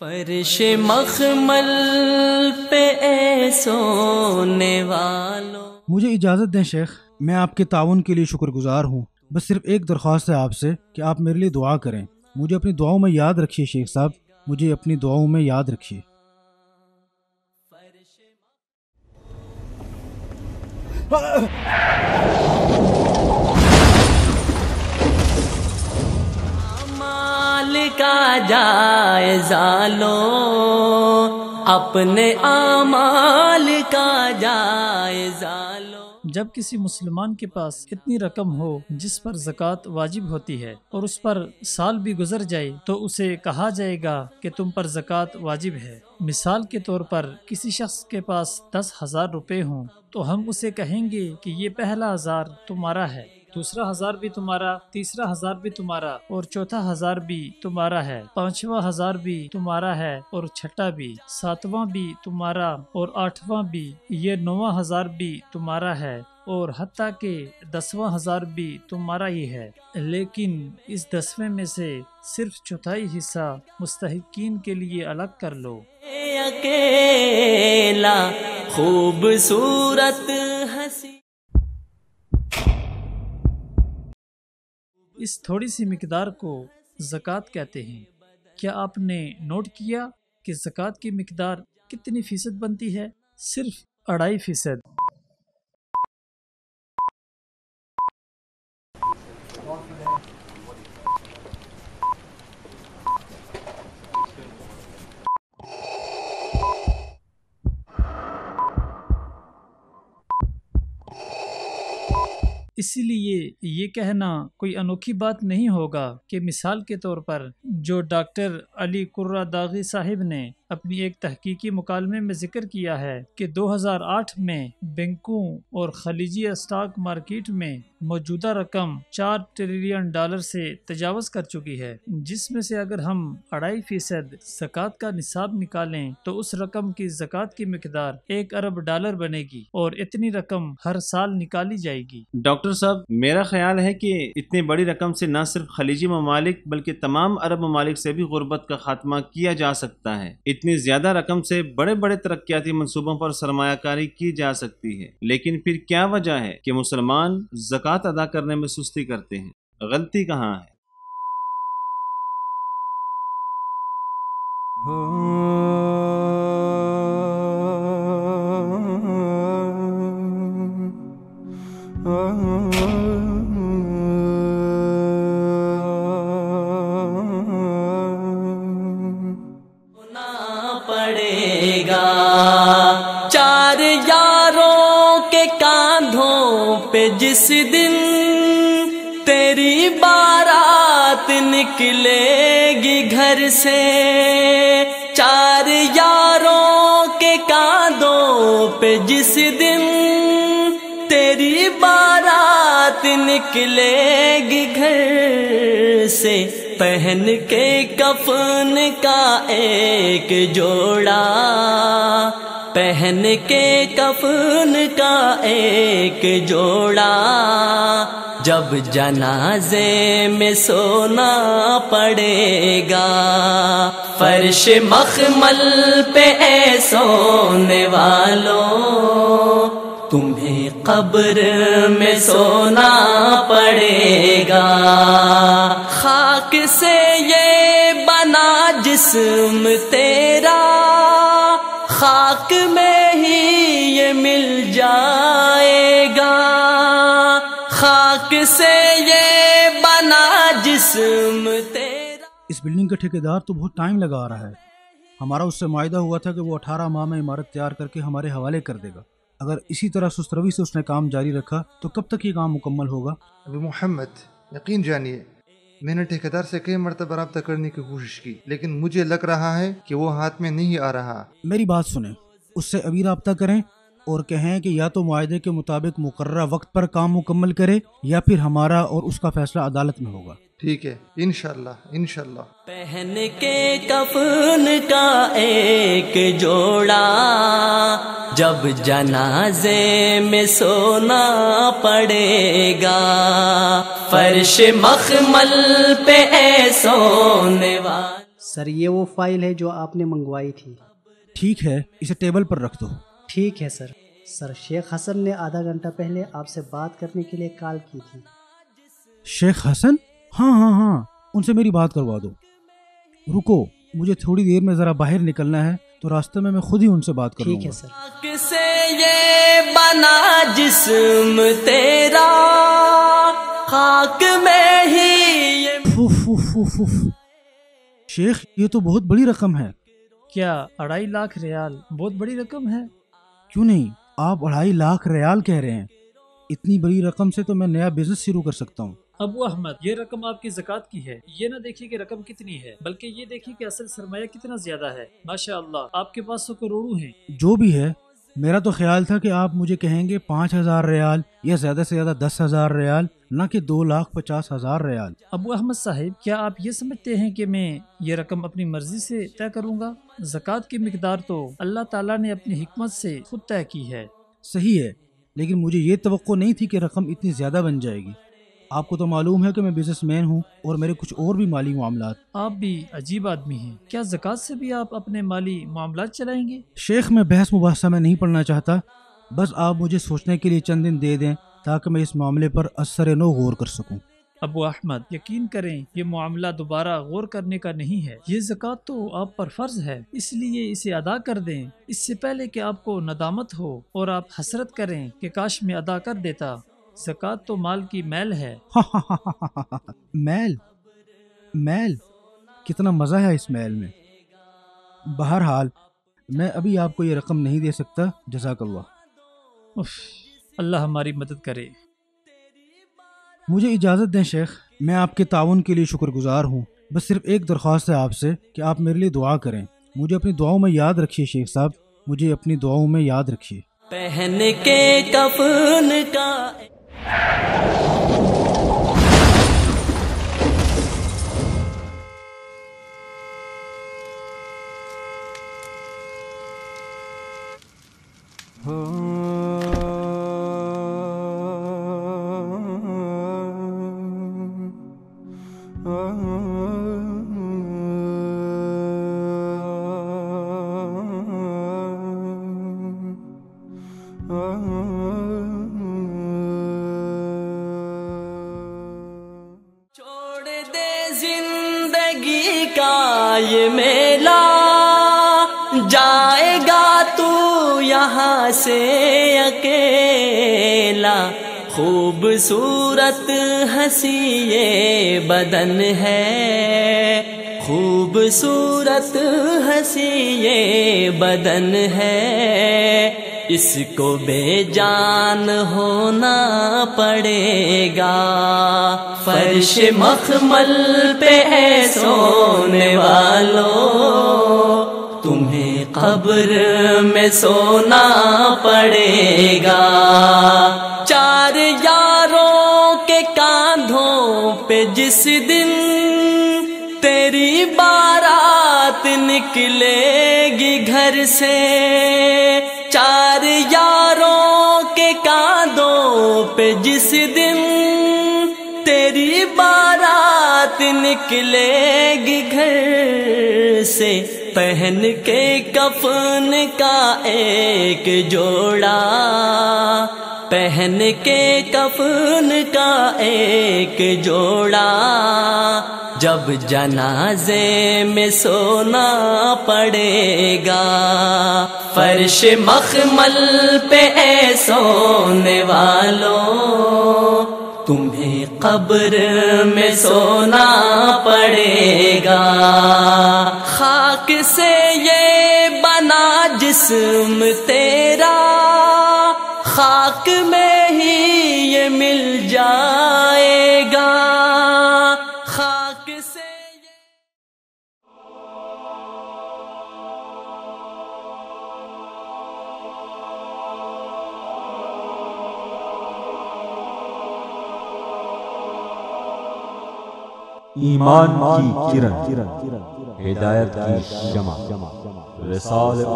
فرش مخمل پہ اے سونے والوں. مجھے اجازت دیں شیخ، میں آپ کے تعاون کے لیے شکر گزار ہوں. بس صرف ایک درخواست ہے آپ سے کہ آپ میرے لیے دعا کریں. مجھے اپنی دعاؤں میں یاد رکھیے شیخ صاحب، مجھے اپنی دعاؤں میں یاد رکھیے. مال کا جائزہ لو، اپنے اعمال کا جائزہ لو. جب کسی مسلمان کے پاس اتنی رقم ہو جس پر زکوٰۃ واجب ہوتی ہے اور اس پر سال بھی گزر جائے تو اسے کہا جائے گا کہ تم پر زکوٰۃ واجب ہے. مثال کے طور پر کسی شخص کے پاس 10,000 روپے ہوں تو ہم اسے کہیں گے کہ یہ پہلا 1,000 تمہارا ہے، دوسرا 1,000 بھی تمہارا، تیسرا 1,000 بھی تمہارا اور چوتھا 1,000 بھی تمہارا ہے، پانچواں 1,000 بھی تمہارا ہے اور چھٹا بھی، ساتواں بھی تمہارا اور آٹھواں بھی، یہ 9واں 1,000 بھی تمہارا ہے اور حتیٰ کہ 10واں 1,000 بھی تمہارا ہی ہے. لیکن اس 10ویں میں سے صرف چوتھائی حصہ مستحقین کے لیے الگ کر لو. اکیلا خوبصورت ہنسی. اس تھوڑی سی مقدار کو زکوٰۃ کہتے ہیں. کیا آپ نے نوٹ کیا کہ زکوٰۃ کی مقدار کتنی فیصد بنتی ہے؟ صرف 2.5%. اسی لیے یہ کہنا کوئی انوکھی بات نہیں ہوگا کہ مثال کے طور پر جو ڈاکٹر علی قرہ داغی صاحب نے اپنی ایک تحقیقی مکالمے میں ذکر کیا ہے کہ 2008 میں بینکوں اور خلیجی اسٹاک مارکیٹ میں موجودہ رقم $4 ٹریلین سے تجاوز کر چکی ہے، جس میں سے اگر ہم 2.5% زکوٰۃ کا نصاب نکالیں تو اس رقم کی زکوٰۃ کی مقدار $1 ارب بنے گی اور اتنی رقم ہر سال نکالی جائے گی. ڈاکٹر صاحب، میرا خیال ہے کہ اتنی بڑی رقم سے نہ صرف خلیجی ممالک بلکہ تمام عرب ممالک سے بھی غربت کا خاتمہ کیا جا سکتا ہے. اتنی زیادہ رقم سے بڑے بڑے ترقیاتی منصوبوں پر سرمایہ کاری کی جا سکتی ہے، لیکن پھر کیا وجہ ہے کہ مسلمان زکوٰۃ ادا کرنے میں سستی کرتے ہیں؟ غلطی کہاں ہے؟ پڑے گا 4 یاروں کے کاندھوں پہ جس دن تیری بارات نکلے گی گھر سے. 4 یاروں کے کاندھوں پہ جس دن تیری بارات نکلے گی گھر سے. پہن کے کفن کا ایک جوڑا، پہن کے کفن کا ایک جوڑا، جب جنازے میں سونا پڑے گا. فرش مخمل پہ اے سونے والوں، تمہیں قبر میں سونا پڑے گا. خاک سے یہ بنا جسم تیرا، خاک میں ہی یہ مل جائے گا. خاک سے یہ بنا جسم تیرا. اس بلڈنگ کا ٹھیکیدار تو بہت ٹائم لگا رہا ہے. ہمارا اس سے معاہدہ ہوا تھا کہ وہ 18 ماہ میں عمارت تیار کر کے ہمارے حوالے کر دے گا. اگر اسی طرح سست روی سے اس نے کام جاری رکھا تو کب تک یہ کام مکمل ہوگا؟ ابو محمد، یقین جانیے میں نے ٹھیکیدار سے کئی مرتبہ رابطہ کرنے کی کوشش کی، لیکن مجھے لگ رہا ہے کہ وہ ہاتھ میں نہیں آ رہا. میری بات سنیں، اس سے ابھی رابطہ کریں اور کہیں کہ یا تو معاہدے کے مطابق مقررہ وقت پر کام مکمل کرے یا پھر ہمارا اور اس کا فیصلہ عدالت میں ہوگا. ٹھیک ہے، انشاءاللہ انشاءاللہ. پہن کے کفن کا ایک جوڑا، جب جنازے میں سونا پڑے گا. فرش مخمل پہ اے سونے والے. سر یہ وہ فائل ہے جو آپ نے منگوائی تھی۔ ٹھیک ہے، اسے ٹیبل پر رکھ دو۔ ٹھیک ہے سر۔ سر شیخ حسن نے آدھا گھنٹہ پہلے آپ سے بات کرنے کے لیے کال کی تھی۔ شیخ حسن؟ ہاں، ان سے میری بات کروا دو۔ رکو، مجھے تھوڑی دیر میں ذرا باہر نکلنا ہے، تو راستے میں خود ہی ان سے بات کر لوں گا۔ ٹھیک ہے سر۔ خاک سے یہ بنا جسم تیرا، خاک میں ہی شیخ یہ تو بہت بڑی رقم ہے۔ کیا 2.5 لاکھ ریال بہت بڑی رقم ہے؟ کیوں نہیں، آپ 2.5 لاکھ ریال کہہ رہے ہیں، اتنی بڑی رقم سے تو میں نیا بزنس شروع کر سکتا ہوں۔ ابو احمد، یہ رقم آپ کی زکوٰۃ کی ہے۔ یہ نہ دیکھیے کہ رقم کتنی ہے، بلکہ یہ دیکھیے کہ اصل سرمایہ کتنا زیادہ ہے۔ ماشاء اللہ، آپ کے پاس تو کروڑوں ہیں۔ جو بھی ہے، میرا تو خیال تھا کہ آپ مجھے کہیں گے 5,000 ریال یا زیادہ سے زیادہ 10,000 ریال، نہ کہ 2,50,000 ریال۔ ابو احمد صاحب، کیا آپ یہ سمجھتے ہیں کہ میں یہ رقم اپنی مرضی سے طے کروں گا؟ زکوٰۃ کی مقدار تو اللہ تعالیٰ نے اپنی حکمت سے خود طے کی ہے۔ صحیح ہے، لیکن مجھے یہ توقع نہیں تھی کہ رقم اتنی زیادہ بن جائے گی۔ آپ کو تو معلوم ہے کہ میں بزنس مین ہوں اور میرے کچھ اور بھی مالی معاملات۔ آپ بھی عجیب آدمی ہیں، کیا زکوٰۃ سے بھی آپ اپنے مالی معاملات چلائیں گے؟ شیخ میں بحث مباحثہ میں نہیں پڑھنا چاہتا، بس آپ مجھے سوچنے کے لیے چند دن دے دیں تاکہ میں اس معاملے پر اثر نو غور کر سکوں۔ ابو احمد، یقین کریں یہ معاملہ دوبارہ غور کرنے کا نہیں ہے۔ یہ زکوٰۃ تو آپ پر فرض ہے، اس لیے اسے ادا کر دیں، اس سے پہلے کہ آپ کو ندامت ہو اور آپ حسرت کریں کہ کاش میں ادا کر دیتا۔ زکوٰۃ تو مال کی میل ہے۔ میل کتنا مزہ ہے اس میل میں۔ بہرحال میں ابھی آپ کو یہ رقم نہیں دے سکتا، جزاک اللہ۔ اللہ ہماری مدد کرے۔ مجھے اجازت دیں شیخ، میں آپ کے تعاون کے لیے شکر گزار ہوں۔ بس صرف ایک درخواست ہے آپ سے کہ آپ میرے لیے دعا کریں۔ مجھے اپنی دعاؤں میں یاد رکھیے شیخ صاحب، مجھے اپنی دعاؤں میں یاد رکھیے۔ پہن کے کفن کا چھوڑ دے زندگی کا یہ میلہ، جائے گا تو یہاں سے اکیلا۔ خوبصورت ہنسی یہ بدن ہے، خوبصورت ہنسی یہ بدن ہے، اس کو بے جان ہونا پڑے گا۔ فرش مخمل پہ ہے سونے والوں، تمہیں قبر میں سونا پڑے گا۔ چار یاروں کے کاندھوں پہ جس دن تیری بارات نکلے گی گھر سے، چار یاروں کے کاندھوں پہ جس دن تیری بارات نکلے گی گھر سے، پہن کے کفن کا ایک جوڑا، پہن کے کفن کا ایک جوڑا، جب جنازے میں سونا پڑے گا۔ فرش مخمل پہ اے سونے والوں، تمہیں قبر میں سونا پڑے گا۔ خاک سے یہ بنا جسم تیرا، خاک میں ہی یہ مل جائے گا۔ خاک سے ایمان کی کرن، ہدایت کی شمع، رسالت